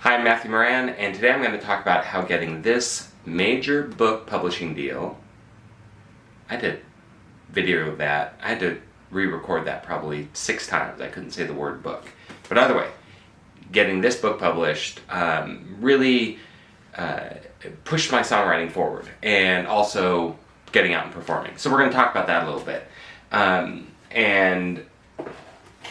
Hi, I'm Matthew Moran, and today I'm going to talk about how getting this major book publishing deal. I did video of that. I had to re-record that probably 6 times. I couldn't say the word book. But either way, getting this book published really pushed my songwriting forward, and also getting out and performing. So we're going to talk about that a little bit. And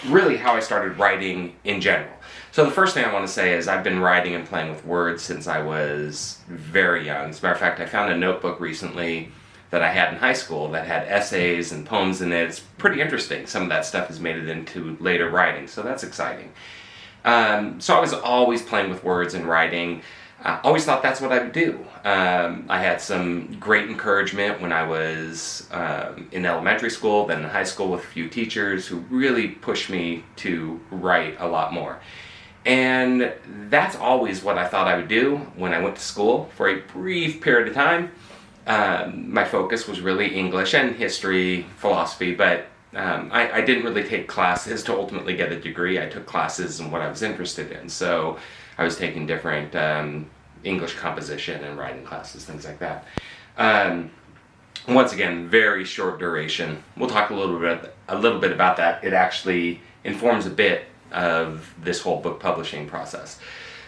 really how I started writing in general. So the first thing I want to say is I've been writing and playing with words since I was very young. As a matter of fact, I found a notebook recently that I had in high school that had essays and poems in it. It's pretty interesting. Some of that stuff has made it into later writing, so that's exciting. So I was always playing with words and writing. Always thought that's what I would do. I had some great encouragement when I was in elementary school, then in high school with a few teachers who really pushed me to write a lot more. And that's always what I thought I would do when I went to school for a brief period of time. My focus was really English and history, philosophy, but I didn't really take classes to ultimately get a degree. I took classes in what I was interested in. So I was taking different English composition and writing classes, things like that. Once again, very short duration. We'll talk a little bit about that. It actually informs a bit of this whole book publishing process.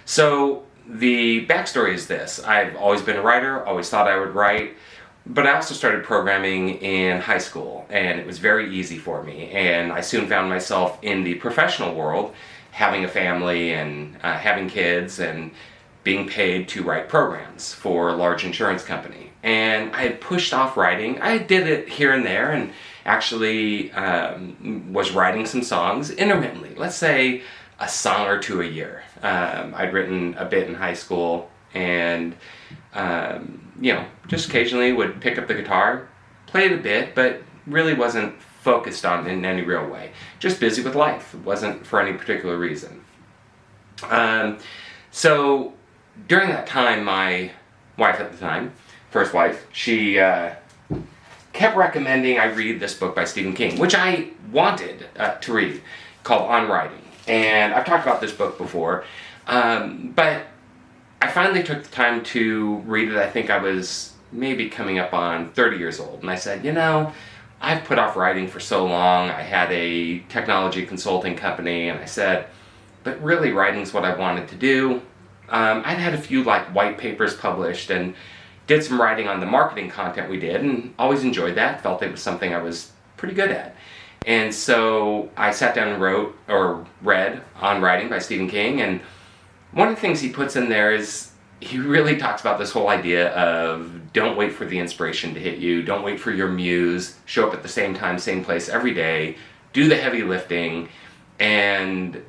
So the backstory is this. I've always been a writer, always thought I would write, but I also started programming in high school, and it was very easy for me. And I soon found myself in the professional world, having a family and having kids and being paid to write programs for a large insurance company. And I had pushed off writing. I did it here and there, and actually was writing some songs intermittently. Let's say a song or two a year. I'd written a bit in high school, and just occasionally would pick up the guitar, play it a bit, but really wasn't focused on it in any real way. Just busy with life. It wasn't for any particular reason. So during that time, my wife at the time, first wife, she kept recommending I read this book by Stephen King, which I wanted to read, called On Writing. And I've talked about this book before, but I finally took the time to read it. I think I was maybe coming up on 30 years old, and I said, I've put off writing for so long. I had a technology consulting company, and I said, but really writing's what I wanted to do. I'd had a few white papers published and did some writing on the marketing content we did, and always enjoyed that, felt it was something I was pretty good at. And so I sat down and read On Writing by Stephen King, and one of the things he puts in there is he really talks about this whole idea of don't wait for the inspiration to hit you, don't wait for your muse, show up at the same time, same place every day, do the heavy lifting, and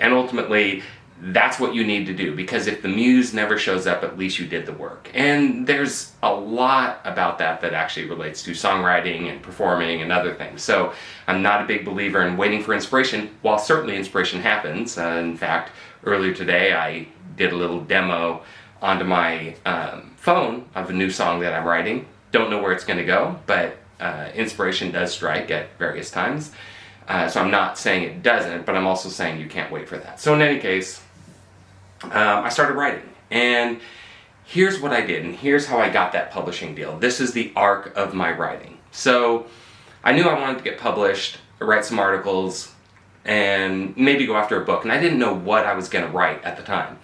ultimately that's what you need to do, because if the muse never shows up, at least you did the work. And there's a lot about that actually relates to songwriting and performing and other things. So I'm not a big believer in waiting for inspiration, while certainly inspiration happens. In fact, earlier today I did a little demo onto my phone of a new song that I'm writing. Don't know where it's going to go, but inspiration does strike at various times. So I'm not saying it doesn't, but I'm also saying you can't wait for that. So in any case, I started writing, and here's what I did, and here's how I got that publishing deal. This is the arc of my writing. So I knew I wanted to get published, write some articles, and maybe go after a book, and I didn't know what I was going to write at the time.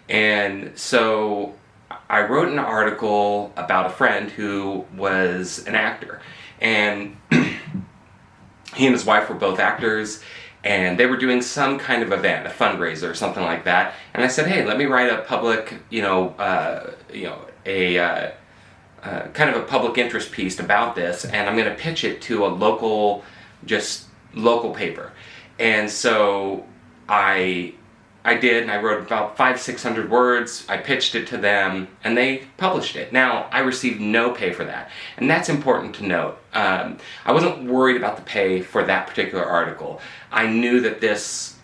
And so I wrote an article about a friend who was an actor, and he and his wife were both actors, and they were doing some kind of event, a fundraiser or something like that. And I said, hey, let me write a public, kind of a public interest piece about this, and I'm going to pitch it to a local paper. And so I did, and I wrote about 500-600 words. I pitched it to them, and they published it. Now, I received no pay for that, and that's important to note. I wasn't worried about the pay for that particular article. I knew that this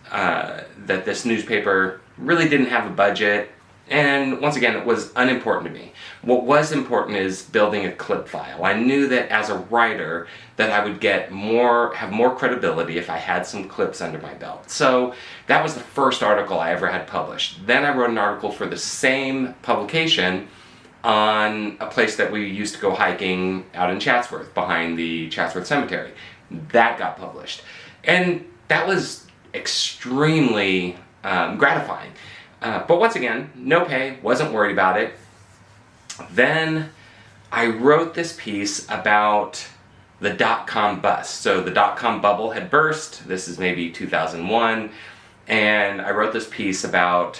newspaper really didn't have a budget. And once again, it was unimportant to me. What was important is building a clip file. I knew that as a writer that I would have more credibility if I had some clips under my belt. So that was the first article I ever had published. Then I wrote an article for the same publication on a place that we used to go hiking out in Chatsworth, behind the Chatsworth Cemetery. That got published. And that was extremely gratifying. But once again, no pay, wasn't worried about it. Then I wrote this piece about the dot-com bust. So the dot-com bubble had burst. This is maybe 2001. And I wrote this piece about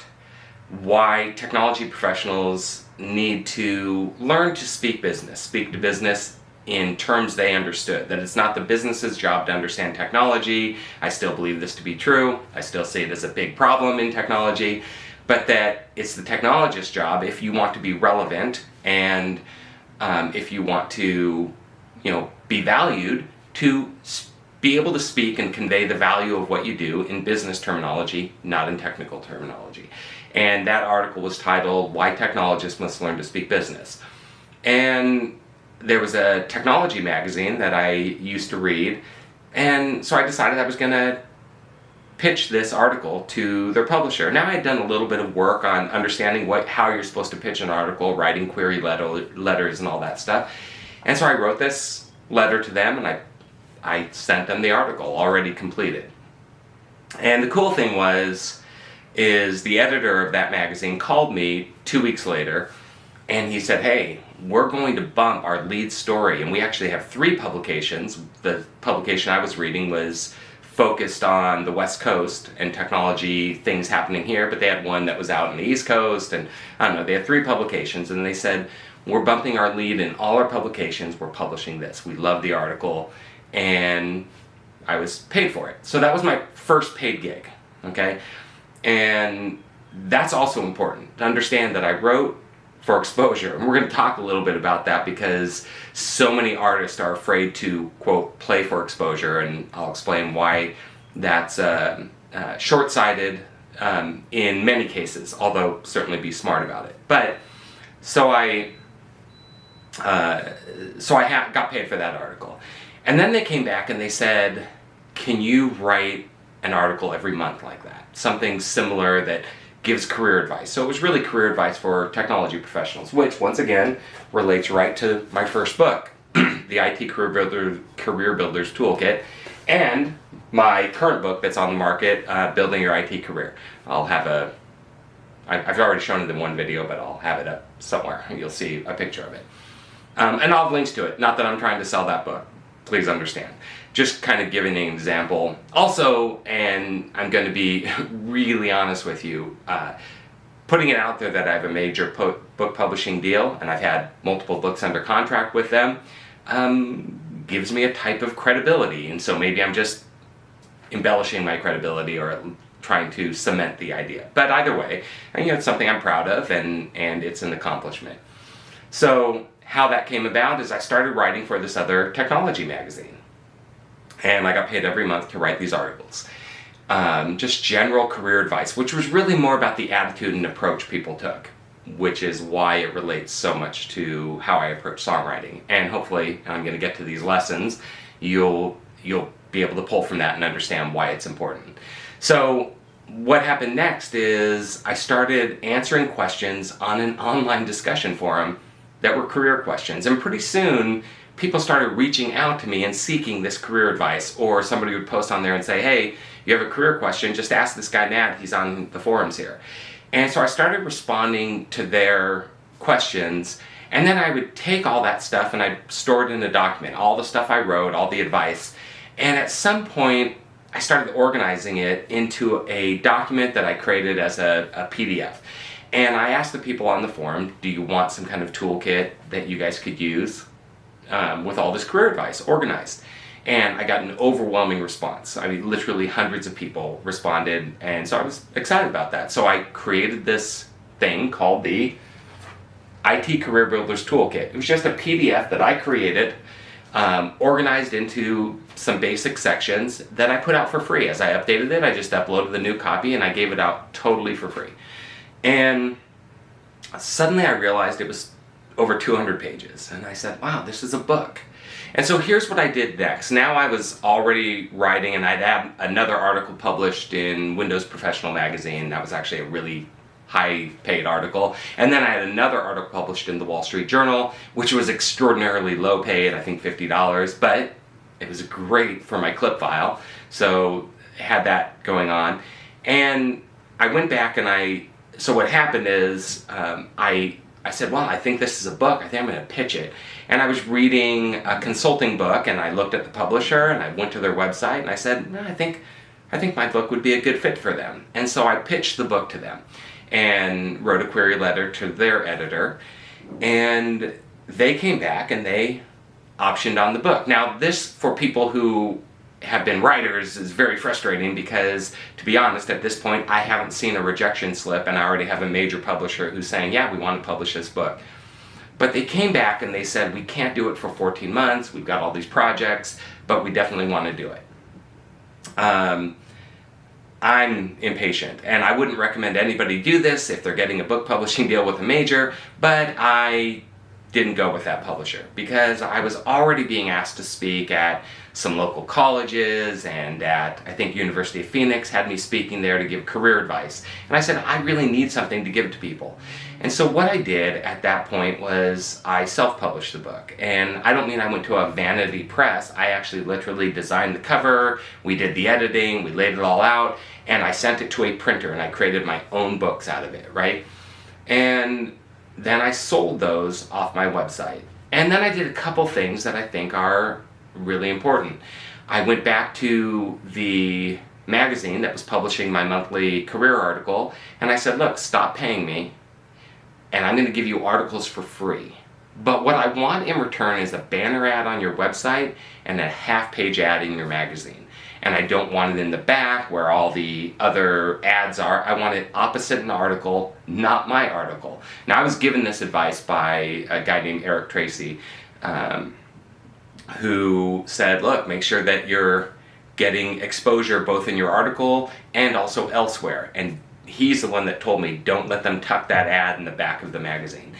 why technology professionals need to learn to speak to business in terms they understood. That it's not the business's job to understand technology. I still believe this to be true. I still see it as a big problem in technology. But that it's the technologist's job, if you want to be relevant and if you want to, be valued, to be able to speak and convey the value of what you do in business terminology, not in technical terminology. And that article was titled, "Why Technologists Must Learn to Speak Business." And there was a technology magazine that I used to read, and so I decided I was going to pitch this article to their publisher. Now I had done a little bit of work on understanding how you're supposed to pitch an article, writing query letters and all that stuff. And so I wrote this letter to them, and I sent them the article already completed. And the cool thing is the editor of that magazine called me 2 weeks later, and he said, "Hey, we're going to bump our lead story." And we actually have 3 publications. The publication I was reading was focused on the West Coast and technology things happening here, but they had one that was out on the East Coast, and I don't know, they had 3 publications, and they said, "We're bumping our lead in all our publications, we're publishing this. We love the article," and I was paid for it. So that was my first paid gig, okay? And that's also important, to understand that I wrote for exposure. And we're going to talk a little bit about that because so many artists are afraid to, quote, play for exposure, and I'll explain why that's short-sighted in many cases, although certainly be smart about it. But so I got paid for that article. And then they came back and they said, "Can you write an article every month like that? Something similar that gives career advice." So it was really career advice for technology professionals, which once again relates right to my first book, the IT Career Builder's Toolkit, and my current book that's on the market, Building Your IT Career. I've already shown it in one video, but I'll have it up somewhere. You'll see a picture of it. And I'll have links to it. Not that I'm trying to sell that book. Please understand. Just kind of giving an example. Also, and I'm going to be really honest with you, putting it out there that I have a major book publishing deal, and I've had multiple books under contract with them, gives me a type of credibility. And so maybe I'm just embellishing my credibility or trying to cement the idea. But either way, it's something I'm proud of, and it's an accomplishment. So how that came about is I started writing for this other technology magazine. And I got paid every month to write these articles. Just general career advice, which was really more about the attitude and approach people took, which is why it relates so much to how I approach songwriting. And hopefully, and I'm going to get to these lessons, you'll be able to pull from that and understand why it's important. So what happened next is I started answering questions on an online discussion forum that were career questions. And pretty soon, people started reaching out to me and seeking this career advice, or somebody would post on there and say, "Hey, you have a career question, just ask this guy Nat, he's on the forums here." And so I started responding to their questions, and then I would take all that stuff and I'd store it in a document, all the stuff I wrote, all the advice, and at some point I started organizing it into a document that I created as a PDF. And I asked the people on the forum, "Do you want some kind of toolkit that you guys could use with all this career advice organized?" And I got an overwhelming response. I mean, literally hundreds of people responded, and so I was excited about that. So I created this thing called the IT Career Builder's Toolkit. It was just a PDF that I created, organized into some basic sections that I put out for free. As I updated it, I just uploaded the new copy and I gave it out totally for free. And suddenly I realized it was over 200 pages. And I said, wow, this is a book. And so here's what I did next. Now I was already writing, and I'd had another article published in Windows Professional Magazine. That was actually a really high-paid article. And then I had another article published in the Wall Street Journal, which was extraordinarily low-paid, I think $50, but it was great for my clip file. So I had that going on. And I went back and so what happened is I said, well, I think this is a book. I think I'm going to pitch it. And I was reading a consulting book, and I looked at the publisher, and I went to their website, and I said, no, I think my book would be a good fit for them. And so I pitched the book to them and wrote a query letter to their editor, and they came back and they optioned on the book. Now, this, for people who have been writers, is very frustrating because, to be honest, at this point I haven't seen a rejection slip, and I already have a major publisher who's saying, yeah, we want to publish this book. But they came back and they said, we can't do it for 14 months, we've got all these projects, but we definitely want to do it. I'm impatient, and I wouldn't recommend anybody do this if they're getting a book publishing deal with a major, but I didn't go with that publisher because I was already being asked to speak at some local colleges, and at, I think, University of Phoenix had me speaking there to give career advice. And I said, I really need something to give to people. And so what I did at that point was I self-published the book. And I don't mean I went to a vanity press. I actually literally designed the cover, we did the editing, we laid it all out, and I sent it to a printer, and I created my own books out of it, right? And then I sold those off my website. And then I did a couple things that I think are really important. I went back to the magazine that was publishing my monthly career article, and I said, look, stop paying me, and I'm going to give you articles for free. But what I want in return is a banner ad on your website and a half-page ad in your magazine. And I don't want it in the back where all the other ads are. I want it opposite an article, not my article. Now, I was given this advice by a guy named Eric Tracy, who said, look, make sure that you're getting exposure both in your article and also elsewhere. And he's the one that told me, don't let them tuck that ad in the back of the magazine.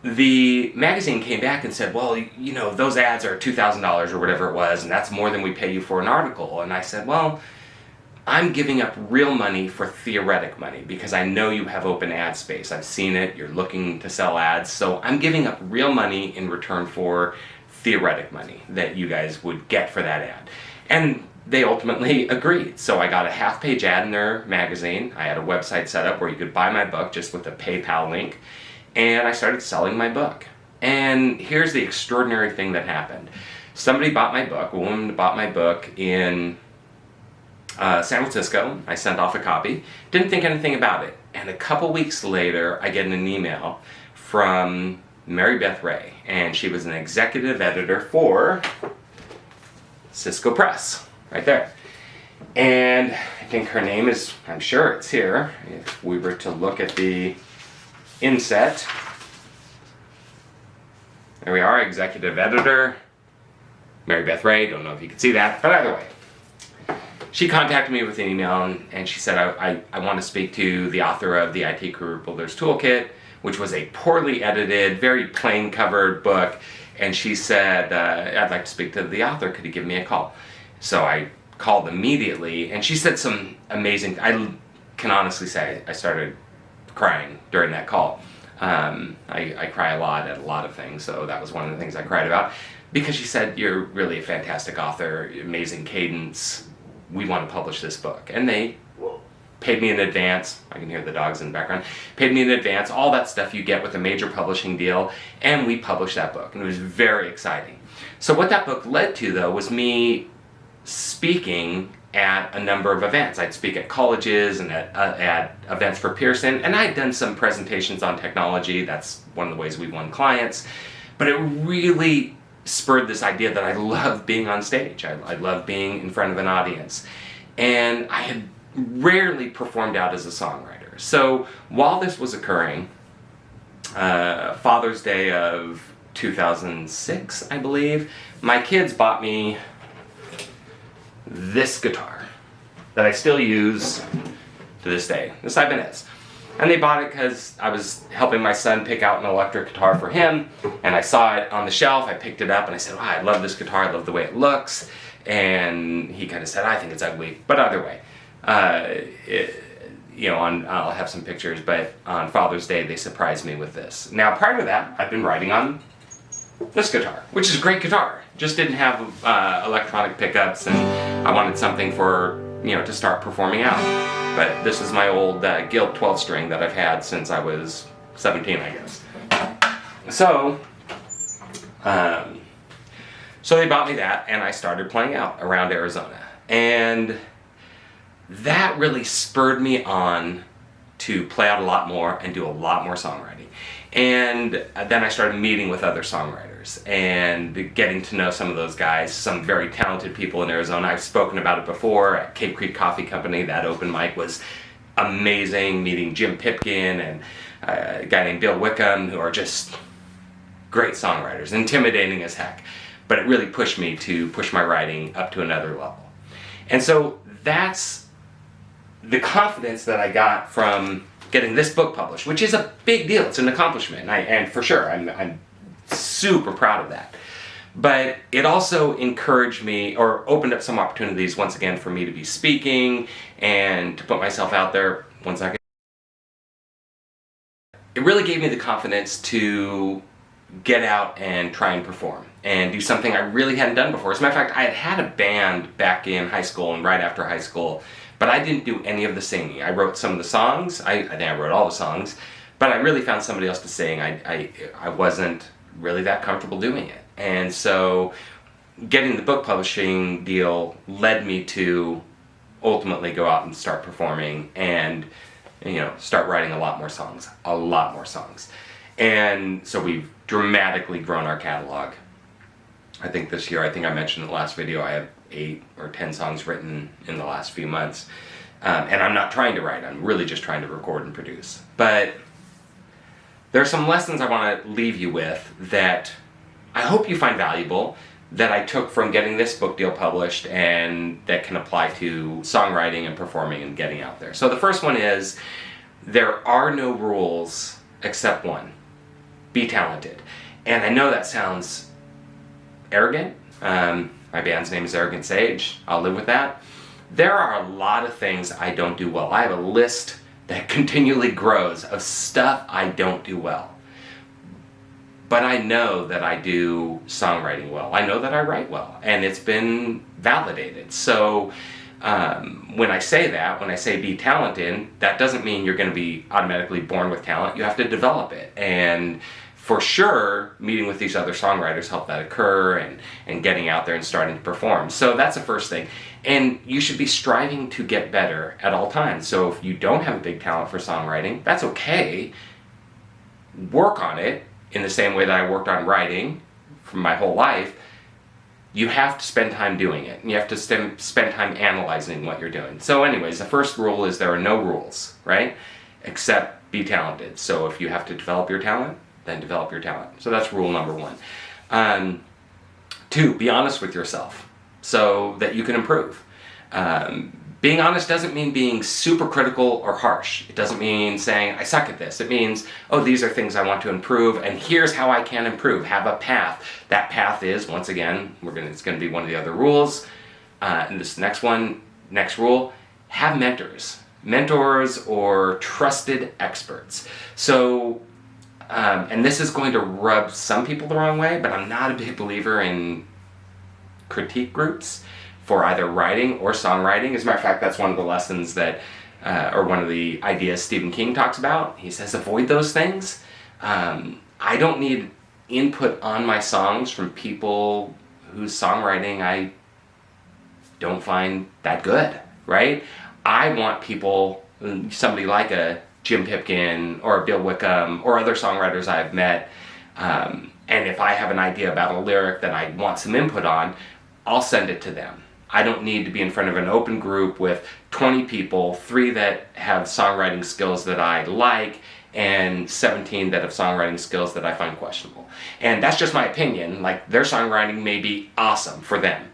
The magazine came back and said, well, you know, those ads are $2,000 or whatever it was, and that's more than we pay you for an article. And I said, well, I'm giving up real money for theoretic money because I know you have open ad space. I've seen it, you're looking to sell ads, so I'm giving up real money in return for theoretic money that you guys would get for that ad. And they ultimately agreed. So I got a half-page ad in their magazine. I had a website set up where you could buy my book just with a PayPal link, and I started selling my book. And here's the extraordinary thing that happened. Somebody bought my book, a woman bought my book in San Francisco. I sent off a copy, didn't think anything about it. And a couple weeks later, I get an email from Mary Beth Ray, and she was an executive editor for Cisco Press, right there. And I think her name is, I'm sure it's here, if we were to look at the inset. There we are, executive editor, Mary Beth Ray, don't know if you can see that, but either way. She contacted me with an email, and she said, I want to speak to the author of the IT Career Builder's Toolkit, which was a poorly edited, very plain covered book, and she said, I'd like to speak to the author, could you give me a call? So I called immediately, and she said some amazing, I can honestly say I started crying during that call. I cry a lot at a lot of things, so that was one of the things I cried about, because she said, you're really a fantastic author, amazing cadence, we want to publish this book. And they paid me in advance, I can hear the dogs in the background, paid me in advance, all that stuff you get with a major publishing deal, and we published that book, and it was very exciting. So what that book led to, though, was me speaking at a number of events. I'd speak at colleges and at events for Pearson, and I'd done some presentations on technology. That's one of the ways we won clients. But it really spurred this idea that I love being on stage. I love being in front of an audience. And I had rarely performed out as a songwriter. So while this was occurring, Father's Day of 2006, I believe, my kids bought me this guitar that I still use to this day, this Ibanez. And they bought it because I was helping my son pick out an electric guitar for him, and I saw it on the shelf. I picked it up and I said, wow, I love this guitar, I love the way it looks. And he kind of said, I think it's ugly. But either way, I'll have some pictures, but on Father's Day they surprised me with this. Now prior to that, I've been writing on this guitar, which is a great guitar. Just didn't have electronic pickups, and I wanted something for, to start performing out. But this is my old Guild 12 string that I've had since I was 17, I guess. So they bought me that, and I started playing out around Arizona. And that really spurred me on to play out a lot more and do a lot more songwriting. And then I started meeting with other songwriters and getting to know some of those guys, some very talented people in Arizona. I've spoken about it before at Cape Creek Coffee Company. That open mic was amazing, meeting Jim Pipkin and a guy named Bill Wickham, who are just great songwriters, intimidating as heck. But it really pushed me to push my writing up to another level. And so that's the confidence that I got from getting this book published, which is a big deal. It's an accomplishment, and for sure, I'm super proud of that. But it also encouraged me, or opened up some opportunities once again for me to be speaking and to put myself out there. One second. It really gave me the confidence to get out and try and perform and do something I really hadn't done before. As a matter of fact, I had a band back in high school and right after high school, but I didn't do any of the singing. I wrote some of the songs. I think I wrote all the songs, but I really found somebody else to sing. I wasn't really that comfortable doing it. And so getting the book publishing deal led me to ultimately go out and start performing and, start writing a lot more songs. And so we've dramatically grown our catalog. I think this year, I mentioned in the last video, I have 8 or 10 songs written in the last few months. And I'm not trying to write, I'm really just trying to record and produce. But there are some lessons I want to leave you with that I hope you find valuable, that I took from getting this book deal published and that can apply to songwriting and performing and getting out there. So the first one is, there are no rules except one. Be talented. And I know that sounds arrogant. My band's name is Arrogant Sage. I'll live with that. There are a lot of things I don't do well. I have a list that continually grows of stuff I don't do well. But I know that I do songwriting well. I know that I write well, and it's been validated. So when I say that, when I say be talented, that doesn't mean you're going to be automatically born with talent. You have to develop it. And for sure, meeting with these other songwriters helped that occur, and getting out there and starting to perform. So that's the first thing. And you should be striving to get better at all times. So if you don't have a big talent for songwriting, that's okay. Work on it in the same way that I worked on writing for my whole life. You have to spend time doing it. And you have to spend time analyzing what you're doing. So anyways, the first rule is there are no rules, right? Except be talented. So if you have to develop your talent, then develop your talent. So that's rule number 1. 2, be honest with yourself so that you can improve. Being honest doesn't mean being super critical or harsh. It doesn't mean saying, I suck at this. It means, oh, these are things I want to improve, and here's how I can improve. Have a path. That path is, once again, it's going to be one of the other rules. And this next rule, have mentors. Mentors or trusted experts. So, and this is going to rub some people the wrong way, but I'm not a big believer in critique groups for either writing or songwriting. As a matter of fact, that's one of the lessons that, or one of the ideas Stephen King talks about. He says, avoid those things. I don't need input on my songs from people whose songwriting I don't find that good, right? I want people, somebody like a Jim Pipkin or Bill Wickham or other songwriters I've met, and if I have an idea about a lyric that I want some input on, I'll send it to them. I don't need to be in front of an open group with 20 people, 3 that have songwriting skills that I like, and 17 that have songwriting skills that I find questionable. And that's just my opinion. Like, their songwriting may be awesome for them,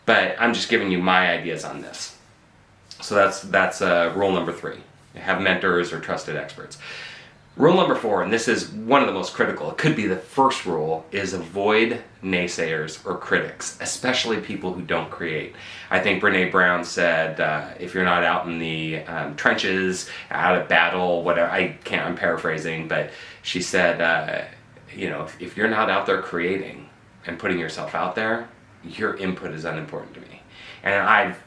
but I'm just giving you my ideas on this. So that's rule number 3. Have mentors or trusted experts. Rule number 4, and this is one of the most critical, it could be the first rule, is avoid naysayers or critics, especially people who don't create. I think Brene Brown said, if you're not out in the trenches, out at battle, whatever, I'm paraphrasing, but she said, if you're not out there creating and putting yourself out there, your input is unimportant to me. And I've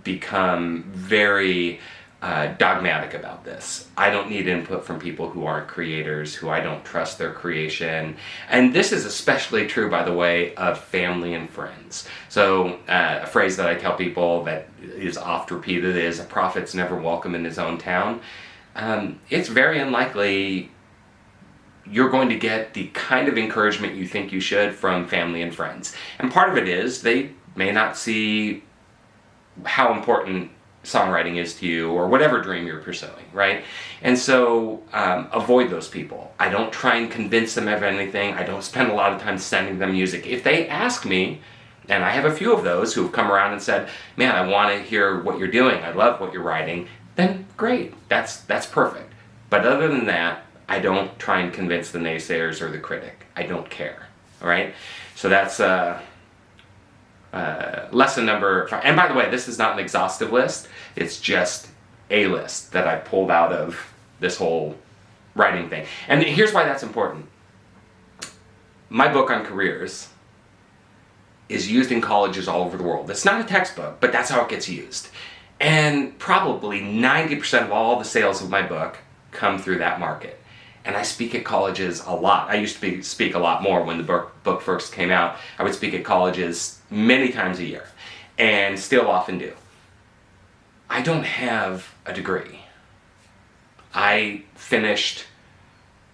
become very dogmatic about this. I don't need input from people who aren't creators, who I don't trust their creation. And this is especially true, by the way, of family and friends. So a phrase that I tell people that is oft repeated is, a prophet's never welcome in his own town. It's very unlikely you're going to get the kind of encouragement you think you should from family and friends. And part of it is they may not see how important songwriting is to you, or whatever dream you're pursuing, right? And so avoid those people. I don't try and convince them of anything. I don't spend a lot of time sending them music. If they ask me, and I have a few of those who have come around and said, man, I want to hear what you're doing, I love what you're writing, then great, that's perfect. But other than that, I don't try and convince the naysayers or the critic. I don't care, all right? So that's lesson number 5. And by the way, this is not an exhaustive list. It's just a list that I pulled out of this whole writing thing. And here's why that's important. My book on careers is used in colleges all over the world. It's not a textbook, but that's how it gets used. And probably 90% of all the sales of my book come through that market. And I speak at colleges a lot. I used to speak a lot more when the book first came out. I would speak at colleges many times a year, and still often do. I don't have a degree. I finished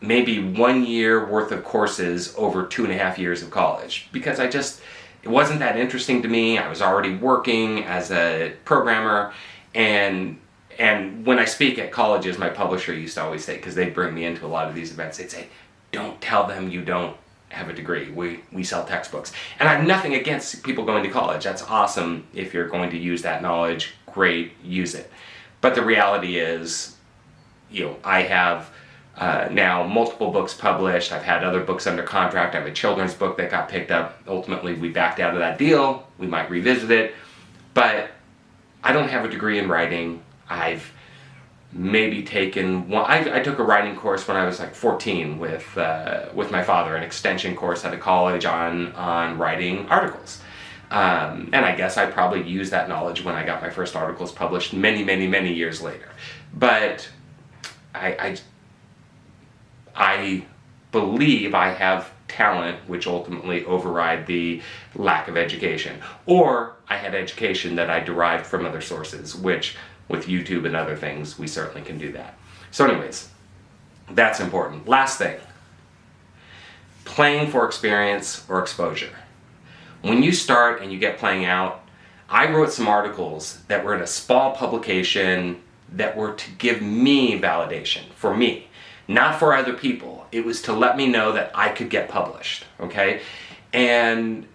maybe 1 year worth of courses over 2.5 years of college, because it wasn't that interesting to me. I was already working as a programmer, and when I speak at colleges, my publisher used to always say, because they'd bring me into a lot of these events, they'd say, don't tell them you don't have a degree. We sell textbooks. And I have nothing against people going to college. That's awesome. If you're going to use that knowledge, great, use it. But the reality is, I have now multiple books published. I've had other books under contract. I have a children's book that got picked up. Ultimately, we backed out of that deal. We might revisit it. But I don't have a degree in writing. I've maybe taken one. I took a writing course when I was like 14 with my father, an extension course at a college on writing articles. And I guess I probably used that knowledge when I got my first articles published many, many, many years later. But I believe I have talent which ultimately override the lack of education. Or I had education that I derived from other sources, which with YouTube and other things, we certainly can do that. So anyways, that's important. Last thing, playing for experience or exposure. When you start and you get playing out, I wrote some articles that were in a small publication that were to give me validation, for me, not for other people. It was to let me know that I could get published, okay? And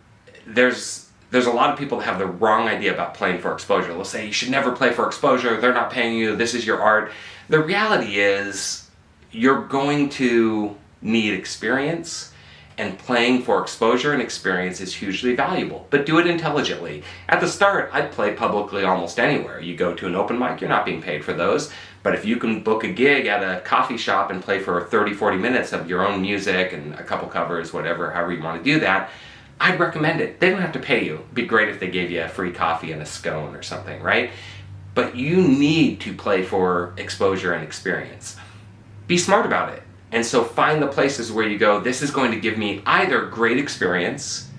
there's a lot of people that have the wrong idea about playing for exposure. They'll say, you should never play for exposure, they're not paying you, this is your art. The reality is, you're going to need experience, and playing for exposure and experience is hugely valuable, but do it intelligently. At the start, I'd play publicly almost anywhere. You go to an open mic, you're not being paid for those, but if you can book a gig at a coffee shop and play for 30, 40 minutes of your own music and a couple covers, whatever, however you want to do that, I'd recommend it. They don't have to pay you. It'd be great if they gave you a free coffee and a scone or something, right? But you need to play for exposure and experience. Be smart about it. And so find the places where you go, this is going to give me either great experience,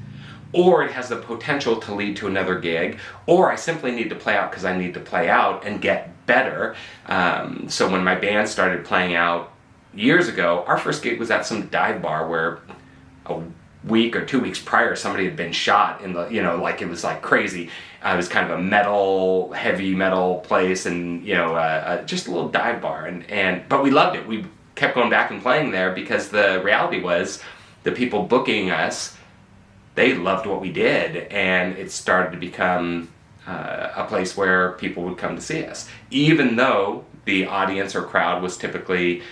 or it has the potential to lead to another gig, or I simply need to play out because I need to play out and get better. So when my band started playing out years ago, our first gig was at some dive bar where a week or 2 weeks prior somebody had been shot in the, like it was like crazy. It was kind of a heavy metal place, and just a little dive bar, but we loved it. We kept going back and playing there because the reality was the people booking us, they loved what we did, and it started to become a place where people would come to see us, even though the audience or crowd was typically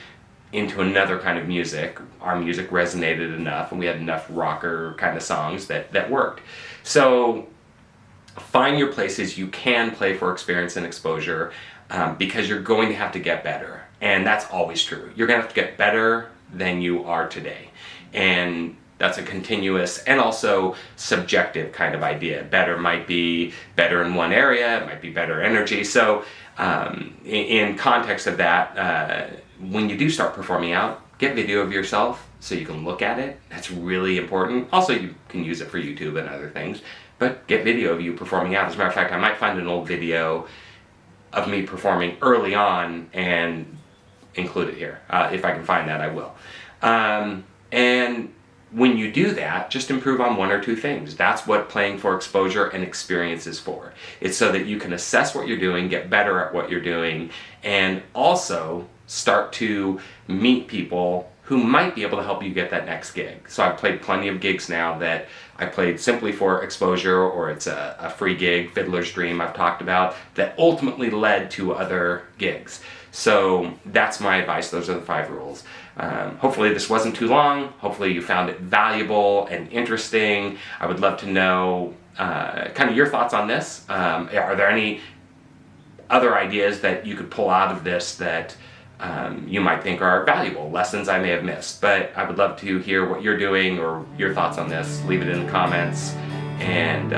into another kind of music. Our music resonated enough, and we had enough rocker kind of songs that worked. So find your places you can play for experience and exposure, because you're going to have to get better. And that's always true. You're going to have to get better than you are today. And that's a continuous and also subjective kind of idea. Better might be better in one area, it might be better energy. So in context of that, when you do start performing out, get video of yourself so you can look at it. That's really important. Also, you can use it for YouTube and other things, but get video of you performing out. As a matter of fact, I might find an old video of me performing early on and include it here. If I can find that, I will. And when you do that, just improve on one or two things. That's what playing for exposure and experience is for. It's so that you can assess what you're doing, get better at what you're doing, and also start to meet people who might be able to help you get that next gig. So I've played plenty of gigs now that I played simply for exposure, or it's a free gig, Fiddler's Dream I've talked about, that ultimately led to other gigs. So that's my advice. Those are the 5 rules. Hopefully this wasn't too long. Hopefully you found it valuable and interesting. I would love to know kind of your thoughts on this. Are there any other ideas that you could pull out of this that you might think are valuable, lessons I may have missed? But I would love to hear what you're doing or your thoughts on this. Leave it in the comments. And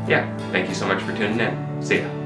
yeah, thank you so much for tuning in. See ya.